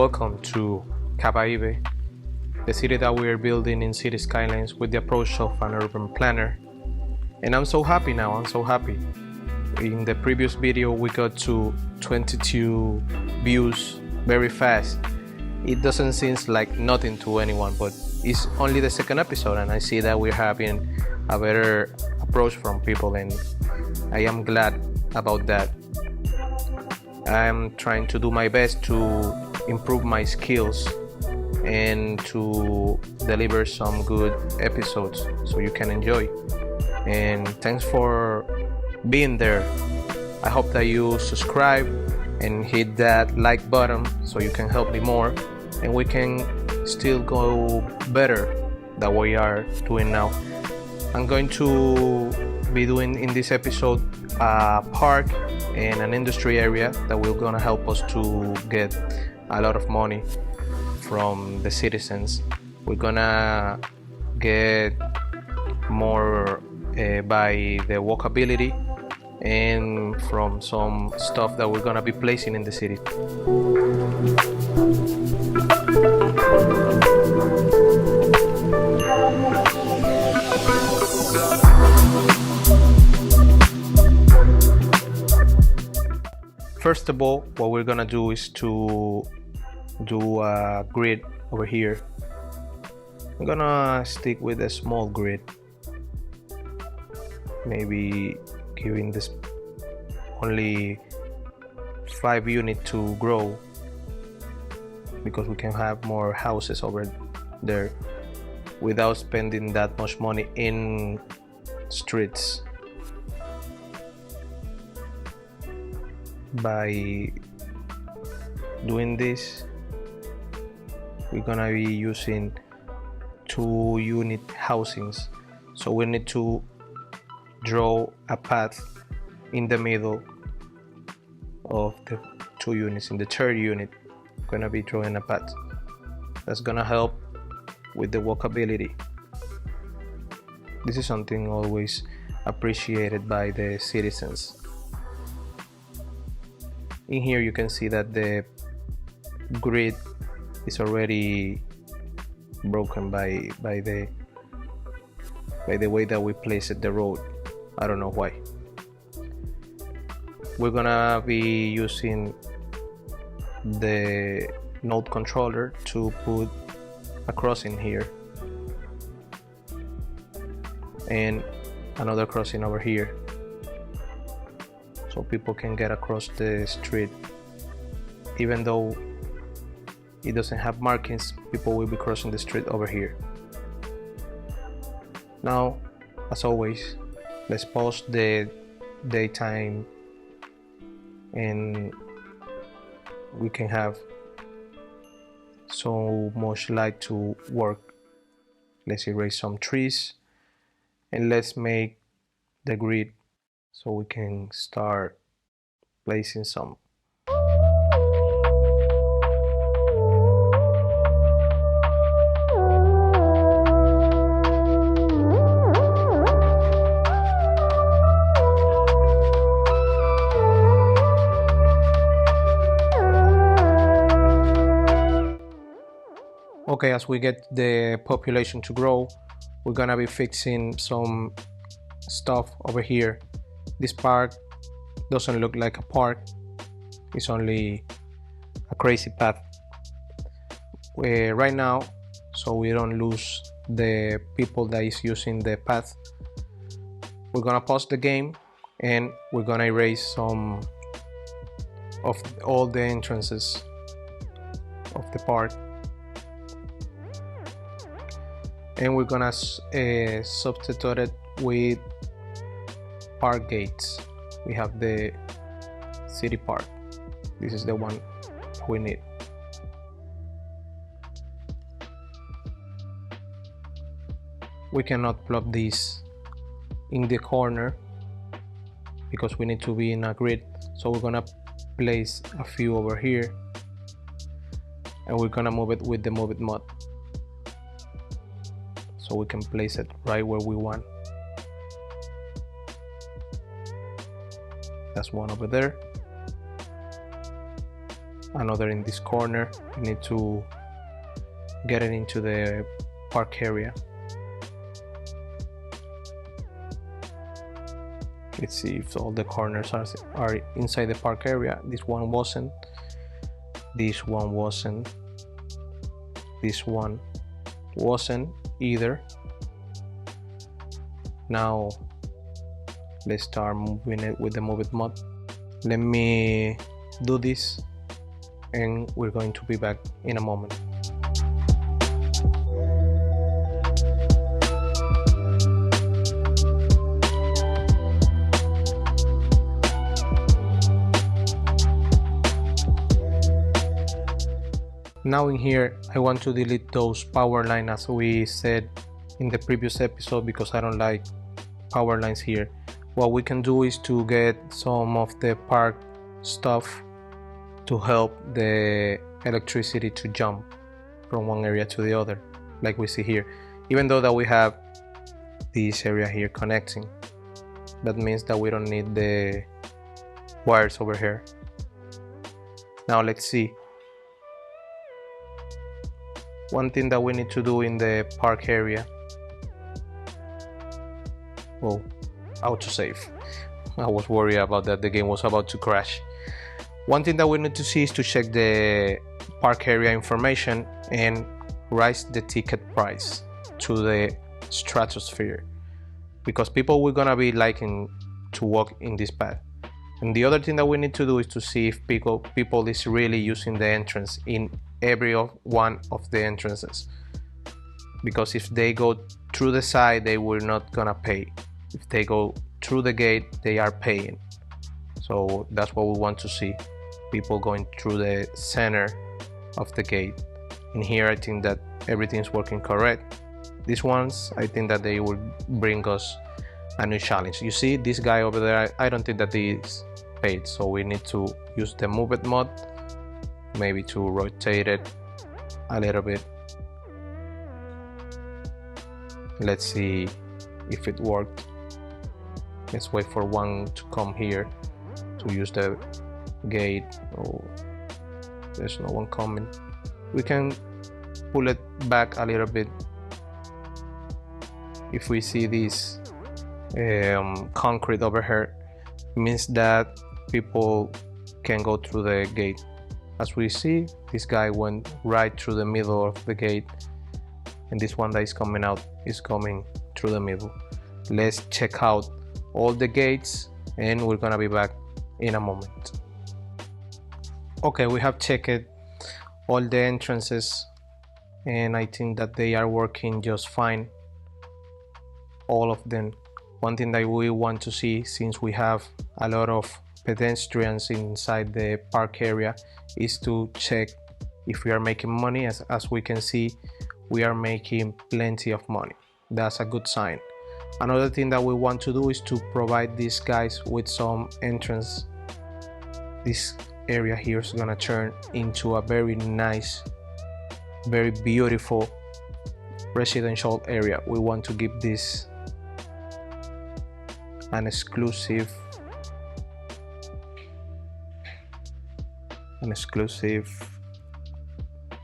Welcome to Caraíbe, the city that we are building in Cities Skylines with the approach of an urban planner. And I'm so happy now, I'm so happy. In the previous video we got to 22 views very fast. It doesn't seem like nothing to anyone, but it's only the second episode and I see that we're having a better approach from people, and I am glad about that. I'm trying to do my best to improve my skills and to deliver some good episodes so you can enjoy. And thanks for being there. I hope that you subscribe and hit that like button so you can help me more and we can still go better than we are doing now. I'm going to be doing in this episode a park and an industry area that will gonna help us to get a lot of money from the citizens. We're gonna get more by the walkability and from some stuff that we're gonna be placing in the city. First of all, what we're gonna do is to do a grid over here. I'm gonna stick with a small grid, maybe giving this only 5 units to grow because we can have more houses over there without spending that much money in streets. By doing this, we're gonna be using 2-unit housings, so we need to draw a path in the middle of the 2 units. In the third unit, we're gonna be drawing a path that's gonna help with the walkability. This is something always appreciated by the citizens. In here you can see that the grid is already broken by the way that we placed the road. I don't know why. We're gonna be using the node controller to put a crossing here and another crossing over here, so people can get across the street. Even though it doesn't have markings, people will be crossing the street over here. Now, as always, let's pause the daytime and we can have so much light to work. Let's erase some trees and let's make the grid so we can start placing some. Okay, as we get the population to grow, we're gonna be fixing some stuff over here. This park doesn't look like a park, it's only a crazy path. Right now, so we don't lose the people that is using the path, we're gonna pause the game and we're gonna erase some of all the entrances of the park. And we're gonna substitute it with park gates. We have the city park. This is the one we need. We cannot plop this in the corner because we need to be in a grid, so we're gonna place a few over here and we're gonna move it with the move it mod so we can place it right where we want. That's one over there. another in this corner. We need to get it into the park area. Let's see if all the corners are inside the park area. This one wasn't. This one wasn't. This one wasn't either. Now let's start moving it with the Move It mod. Let me do this and we're going to be back in a moment. Now in here I want to delete those power lines as we said in the previous episode, because I don't like power lines here. What we can do is to get some of the park stuff to help the electricity to jump from one area to the other, like we see here. Even though that we have this area here connecting, that means that we don't need the wires over here. Now let's see. One thing that we need to do in the park area, oh, autosave. I was worried about that, the game was about to crash. One thing that we need to see is to check the park area information and raise the ticket price to the stratosphere, because people will gonna be liking to walk in this path. And the other thing that we need to do is to see if people is really using the entrance in every one of the entrances, because if they go through the side they will not gonna pay. If they go through the gate they are paying. So that's what we want to see, people going through the center of the gate. In here I think that everything's working correct. These ones I think that they will bring us a new challenge. You see this guy over there, I don't think that he is paid, so we need to use the Move It mod, maybe to rotate it a little bit. Let's see if it worked. Let's wait for one to come here to use the gate. Oh, there's no one coming. We can pull it back a little bit. If we see this concrete over here, means that people can go through the gate. As we see, this guy went right through the middle of the gate, and this one that is coming out is coming through the middle. Let's check out all the gates and we're gonna be back in a moment. Okay, we have checked all the entrances and I think that they are working just fine, all of them. One thing that we want to see, since we have a lot of pedestrians inside the park area, is to check if we are making money. As we can see, we are making plenty of money. That's a good sign. Another thing that we want to do is to provide these guys with some entrance. This area here is gonna turn into a very nice, very beautiful residential area. We want to give this an exclusive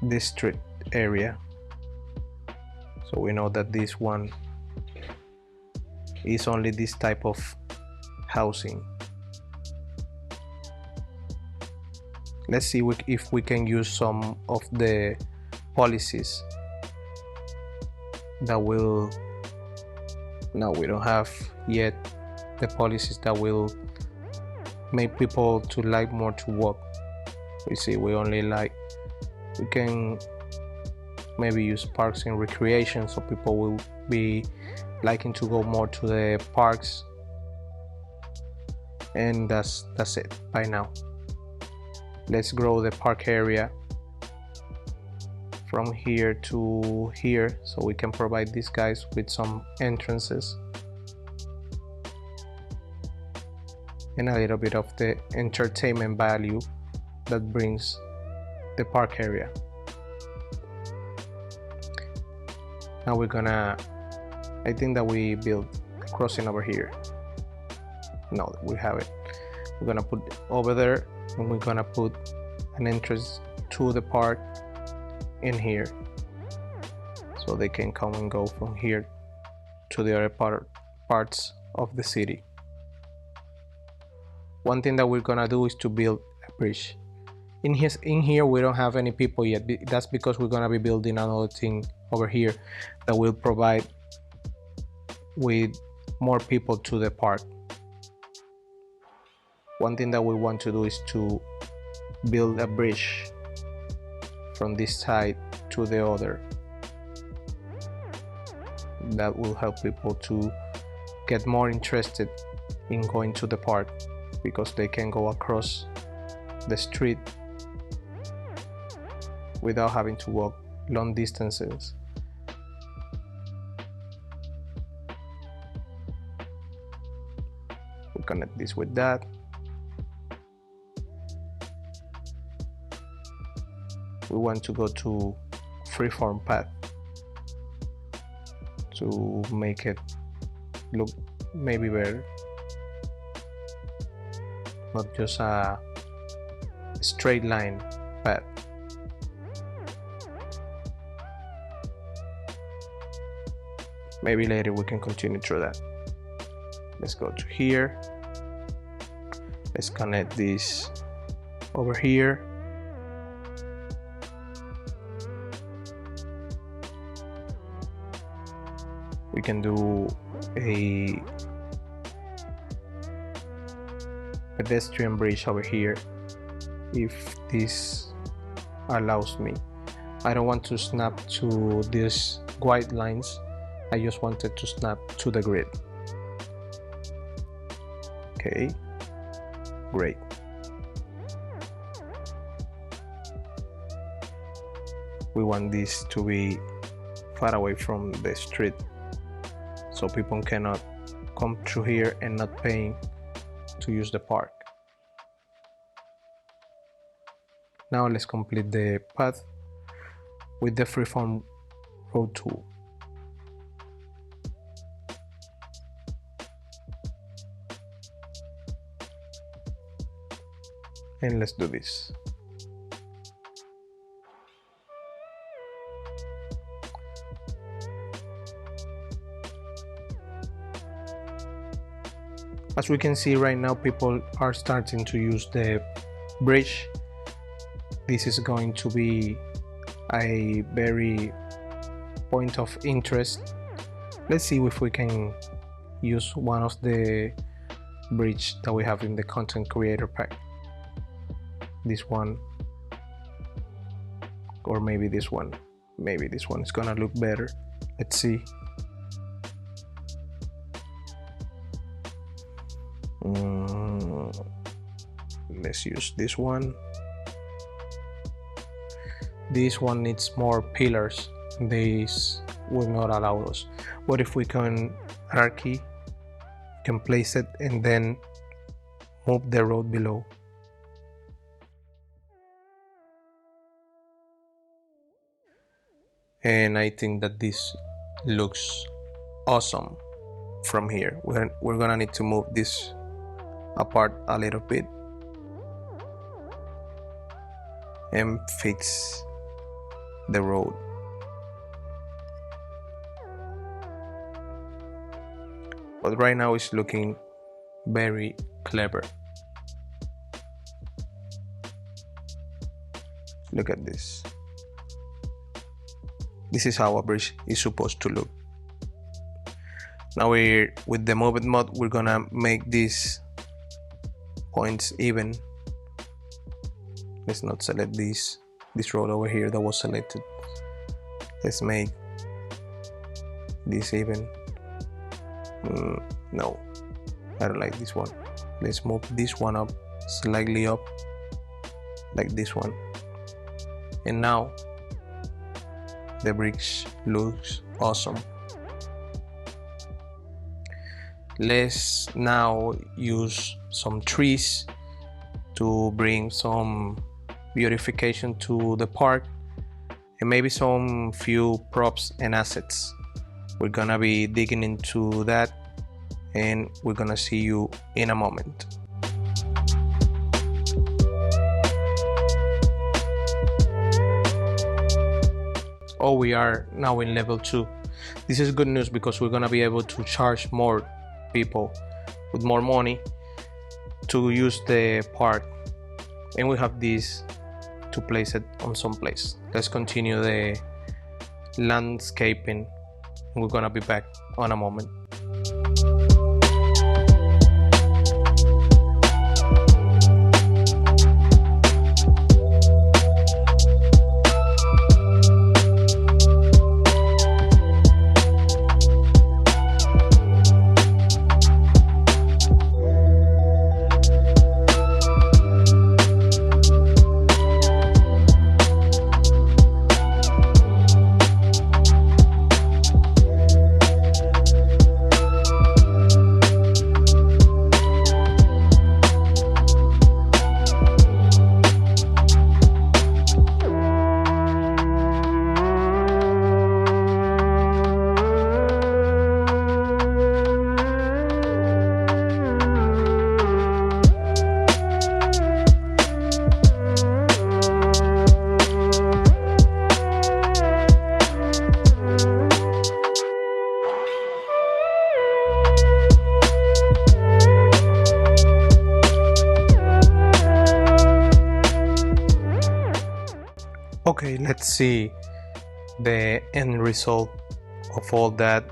district area, so we know that this one is only this type of housing. Let's see if we can use some of the policies that will, no, we don't have yet the policies that will make people to like more to walk. We see we only like, we can maybe use parks and recreation, so people will be liking to go more to the parks, and that's it by now. Let's grow the park area from here to here, so we can provide these guys with some entrances and a little bit of the entertainment value that brings the park area. Now we're gonna, I think that we built a crossing over here. No, we have it. We're gonna put it over there, and we're gonna put an entrance to the park in here, so they can come and go from here to the other parts of the city. One thing that we're gonna do is to build a bridge. In here we don't have any people yet. That's because we're gonna be building another thing over here that will provide with more people to the park. One thing that we want to do is to build a bridge from this side to the other. That will help people to get more interested in going to the park, because they can go across the street without having to walk long distances. We connect this with that. We want to go to freeform path to make it look maybe better, not just a straight line path. Maybe later we can continue through that. Let's go to here. Let's connect this over here. We can do a pedestrian bridge over here if this allows me. I don't want to snap to these white lines. I just wanted to snap to the grid. Okay, great. We want this to be far away from the street, so people cannot come through here and not paying to use the park. Now let's complete the path with the freeform road tool. And let's do this. As we can see right now, people are starting to use the bridge. This is going to be a very point of interest. Let's see if we can use one of the bridge that we have in the content creator pack. This one, or maybe this one. Maybe this one is gonna look better. Let's see. Let's use this one. This one needs more pillars. This will not allow us. What if we can hierarchy, can place it and then move the road below? And I think that this looks awesome from here. We're gonna need to move this apart a little bit and fix the road. But right now it's looking very clever. Look at this. This is how a bridge is supposed to look. Now with the movement mode, we're gonna make these points even. Let's not select this road over here that was selected. Let's make this even. No, I don't like this one. Let's move this one up, slightly up, like this one. And now the bridge looks awesome. Let's now use some trees to bring some beautification to the park, and maybe some few props and assets. We're gonna be digging into that, and we're gonna see you in a moment. Oh, we are now in level 2. This is good news because we're gonna be able to charge more people with more money to use the park, and we have this to place it on some place. Let's continue the landscaping. We're gonna be back on a moment. Okay, let's see the end result of all that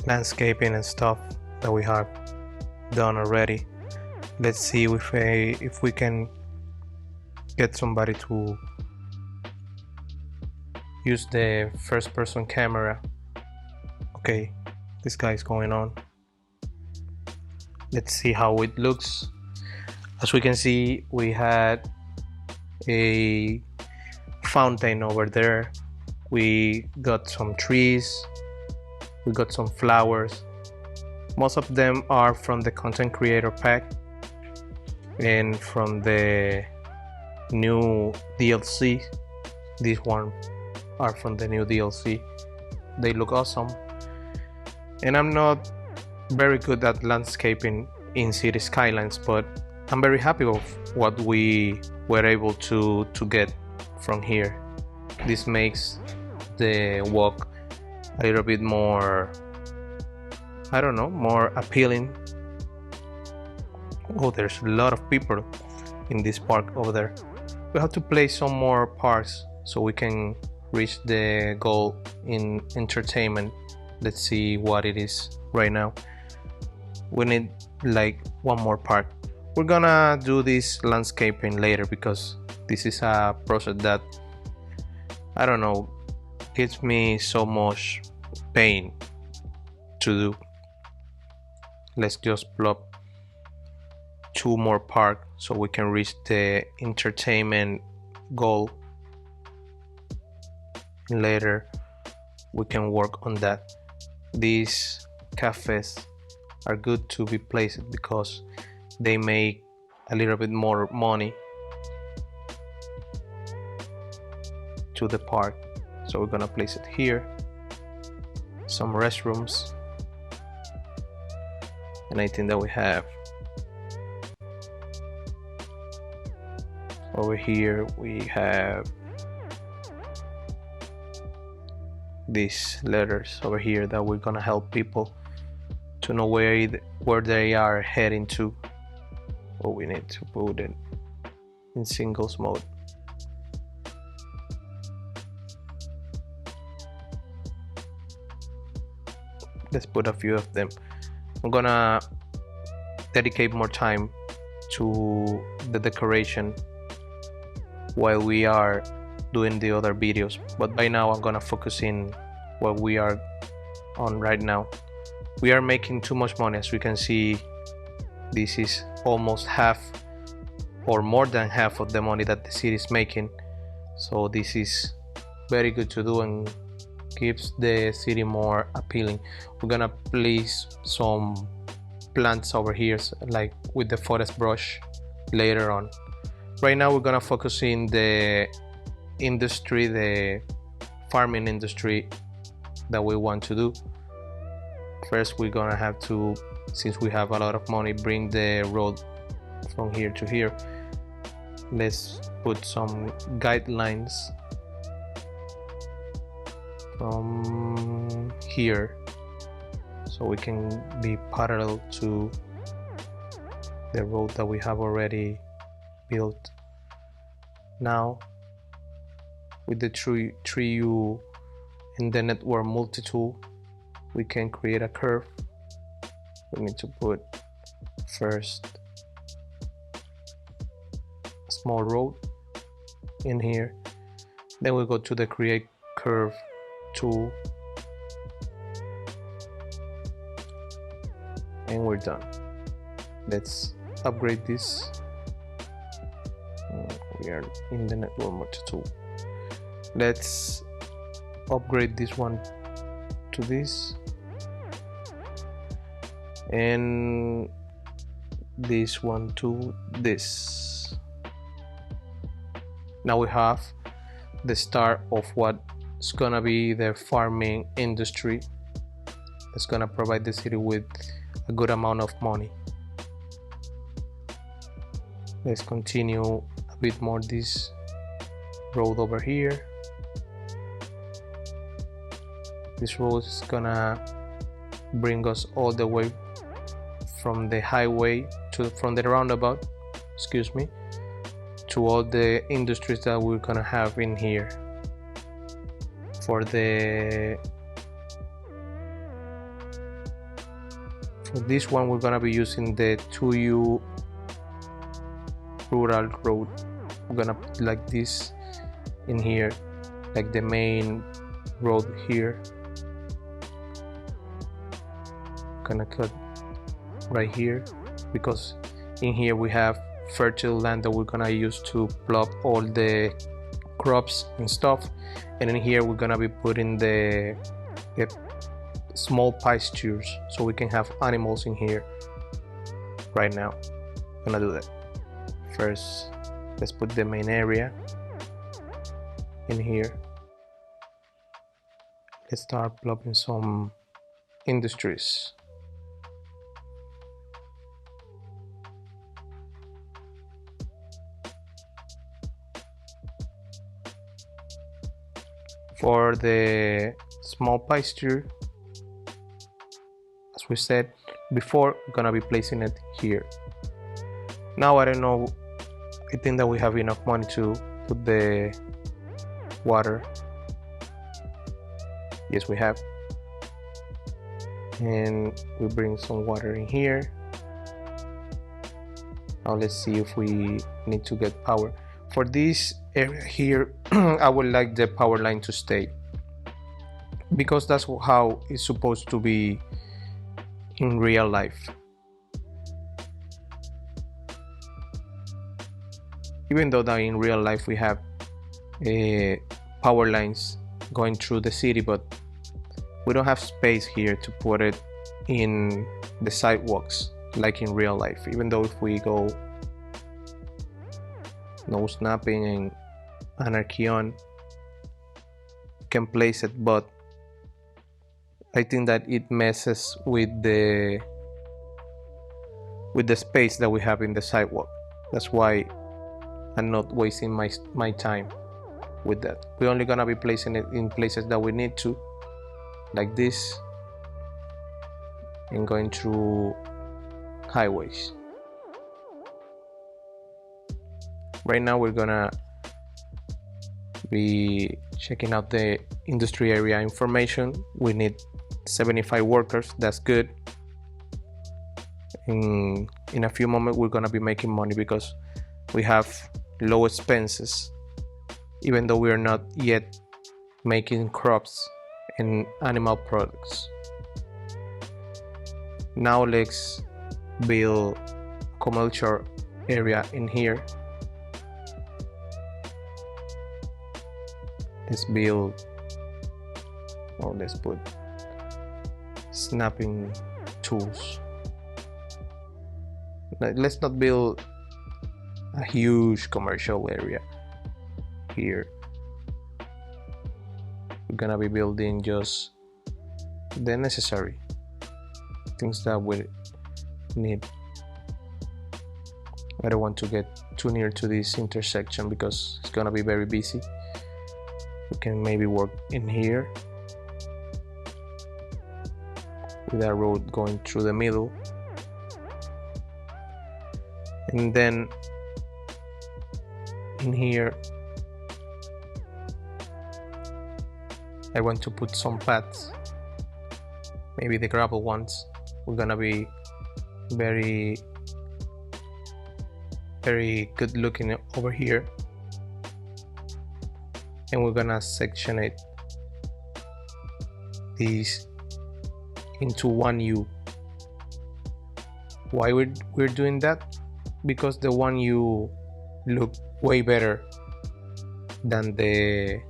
landscaping and stuff that we have done already. Let's see if we can get somebody to use the first person camera. Okay, this guy is going on. Let's see how it looks. As we can see, we had a fountain over there. We got some trees, we got some flowers. Most of them are from the content creator pack and from the new DLC. These ones are from the new DLC. They look awesome, and I'm not very good at landscaping in Cities Skylines, but I'm very happy with what we were able to get from here. This makes the walk a little bit more, I don't know, more appealing. Oh, there's a lot of people in this park over there. We have to place some more parks so we can reach the goal in entertainment. Let's see what it is right now. We need like one more park. We're gonna do this landscaping later because this is a process that, I don't know, gives me so much pain to do. Let's just plop 2 more parks so we can reach the entertainment goal. Later we can work on that. These cafes are good to be placed because they make a little bit more money to the park. So we're gonna place it here. Some restrooms, and I think that we have over here, we have these letters over here that we're gonna help people to know where they are heading to. Oh, we need to put it in singles mode. Let's put a few of them. I'm gonna dedicate more time to the decoration while we are doing the other videos, but by now I'm gonna focus in what we are on right now. We are making too much money. As we can see, this is almost half or more than half of the money that the city is making, so this is very good to do and keeps the city more appealing. We're gonna place some plants over here, like with the forest brush, later on. Right now we're gonna focus in the industry, the farming industry that we want to do. First we're gonna have to, since we have a lot of money, bring the road from here to here. Let's put some guidelines from here, so we can be parallel to the road that we have already built. Now with the tree view in the network multi-tool, we can create a curve. We need to put first a small road in here, then we go to the create curve tool, and we're done. Let's upgrade this. We are in the network multi-tool. Let's upgrade this one to this, and this one to this. Now we have the start of what's gonna be the farming industry that's gonna provide the city with a good amount of money. Let's continue a bit more this road over here. This road is gonna bring us all the way from the highway from the roundabout, excuse me, to all the industries that we're gonna have in here. For this one, we're gonna be using the 2U rural road. We're gonna put like this in here, like the main road here. Gonna cut right here, because in here we have fertile land that we're gonna use to plop all the crops and stuff, and in here we're gonna be putting the small pastures so we can have animals in here. Right now I'm gonna do that. First, let's put the main area in here. Let's start plopping some industries. For the small pasture, as we said before, we're gonna be placing it here. Now I don't know, I think that we have enough money to put the water. Yes, we have. And we bring some water in here. Now let's see if we need to get power. For this area here, I would like the power line to stay, because that's how it's supposed to be in real life. Even though that in real life we have power lines going through the city, but we don't have space here to put it in the sidewalks like in real life. Even though if we go no snapping and anarchy on, you can place it, but I think that it messes with the space that we have in the sidewalk. That's why I'm not wasting my time with that. We're only gonna be placing it in places that we need to, like this, and going through highways. Right now we're gonna be checking out the industry area information. We need 75 workers, that's good. In a few moments we're gonna be making money because we have low expenses, even though we are not yet making crops and animal products. Now let's build a commercial area in here. Let's build, or let's put snapping tools. Let's not build a huge commercial area here. We're gonna be building just the necessary things that we need. I don't want to get too near to this intersection because it's gonna be very busy. We can maybe work in here with a road going through the middle. And then in here I want to put some paths, maybe the gravel ones. We're gonna be very good looking over here, and we're gonna section it these into one U. Why we're doing that? Because the one U look way better than the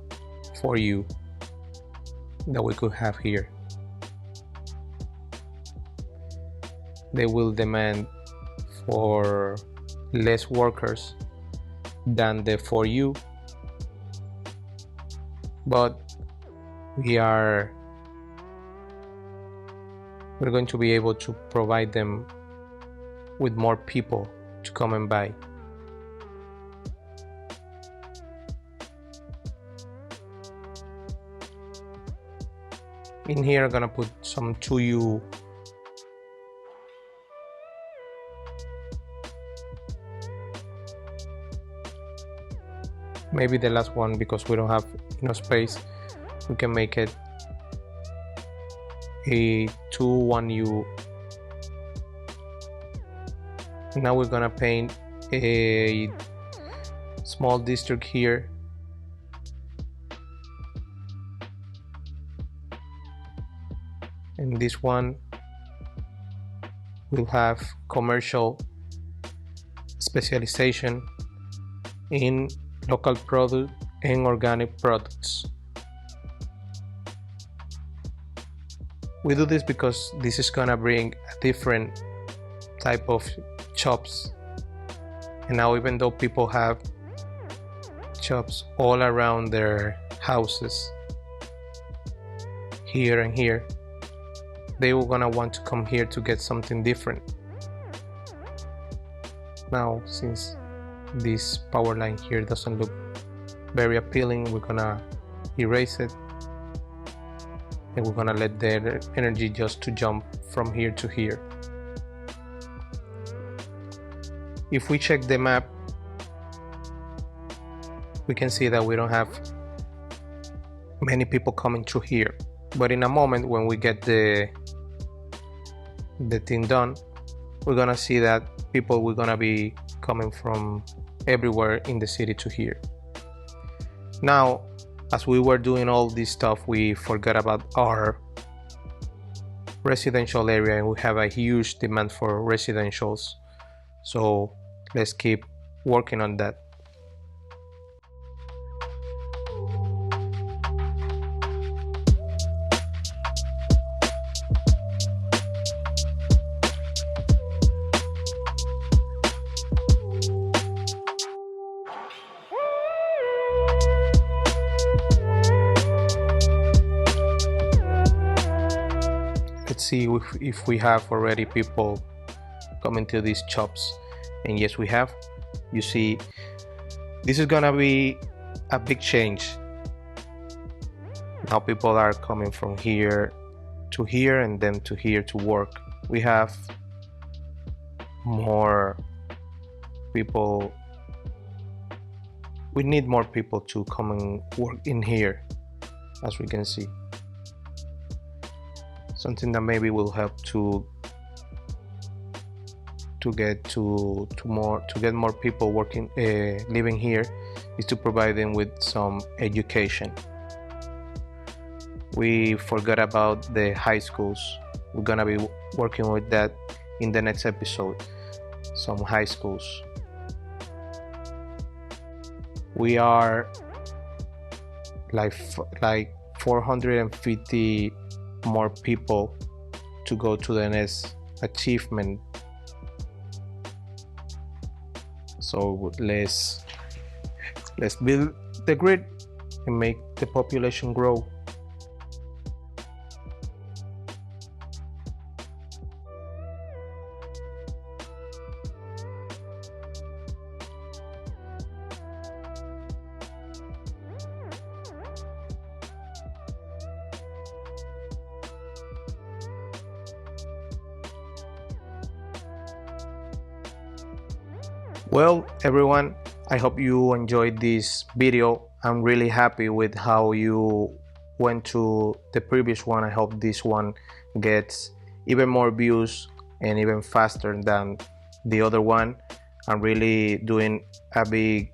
4U that we could have here. They will demand for less workers than the 4U, but we're going to be able to provide them with more people to come and buy. In here I'm gonna put some 2U. Maybe the last one, because we don't have enough space, we can make it a 2-1U. Now we're gonna paint a small district here. And this one will have commercial specialization in local product and organic products. We do this because this is gonna bring a different type of shops. And now, even though people have shops all around their houses, here and here, they were gonna want to come here to get something different. Now, since this power line here doesn't look very appealing, we're gonna erase it, and we're gonna let the energy just to jump from here to here. If we check the map, we can see that we don't have many people coming through here, but in a moment when we get the thing done, we're gonna see that people will gonna be coming from everywhere in the city to here. Now, as we were doing all this stuff, we forgot about our residential area, and we have a huge demand for residentials, so let's keep working on that. Let's see if we have already people coming to these shops, and yes, we have. You see, this is gonna be a big change. Now people are coming from here to here and then to here to work. We have more people. We need more people to come and work in here, as we can see. Something that maybe will help to get more people working, living here, is to provide them with some education. We forgot about the high schools. We're gonna be working with that in the next episode. Some high schools. We are like 450 more people to go to the next achievement. So let's build the grid and make the population grow. Well, everyone, I hope you enjoyed this video. I'm really happy with how you went to the previous one. I hope this one gets even more views and even faster than the other one. I'm really doing a big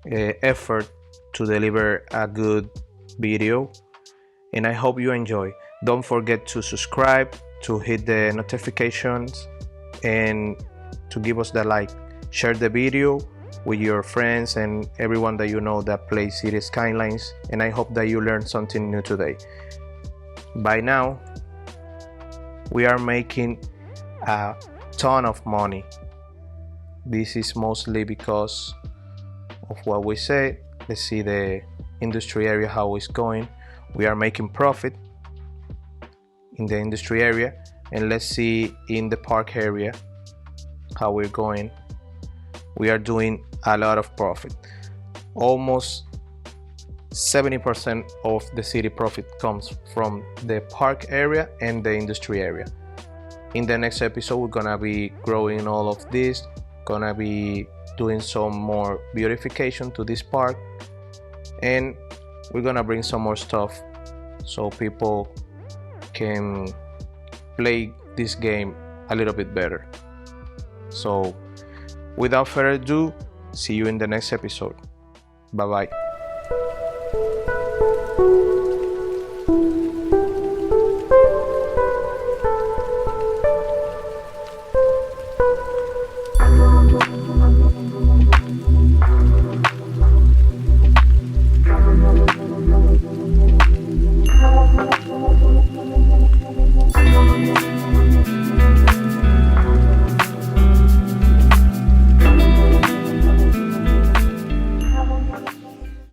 effort to deliver a good video, and I hope you enjoy. Don't forget to subscribe, to hit the notifications, and to give us the like. Share the video with your friends and everyone that you know that plays Cities Skylines, and I hope that you learned something new today. By now, we are making a ton of money. This is mostly because of what we said. Let's see the industry area, how it's going. We are making profit in the industry area, and let's see in the park area how we're going. We are doing a lot of profit. Almost 70% of the city profit comes from the park area and the industry area. In the next episode, we're gonna be growing all of this, gonna be doing some more beautification to this park, and we're gonna bring some more stuff so people can play this game a little bit better. So without further ado, see you in the next episode. Bye bye.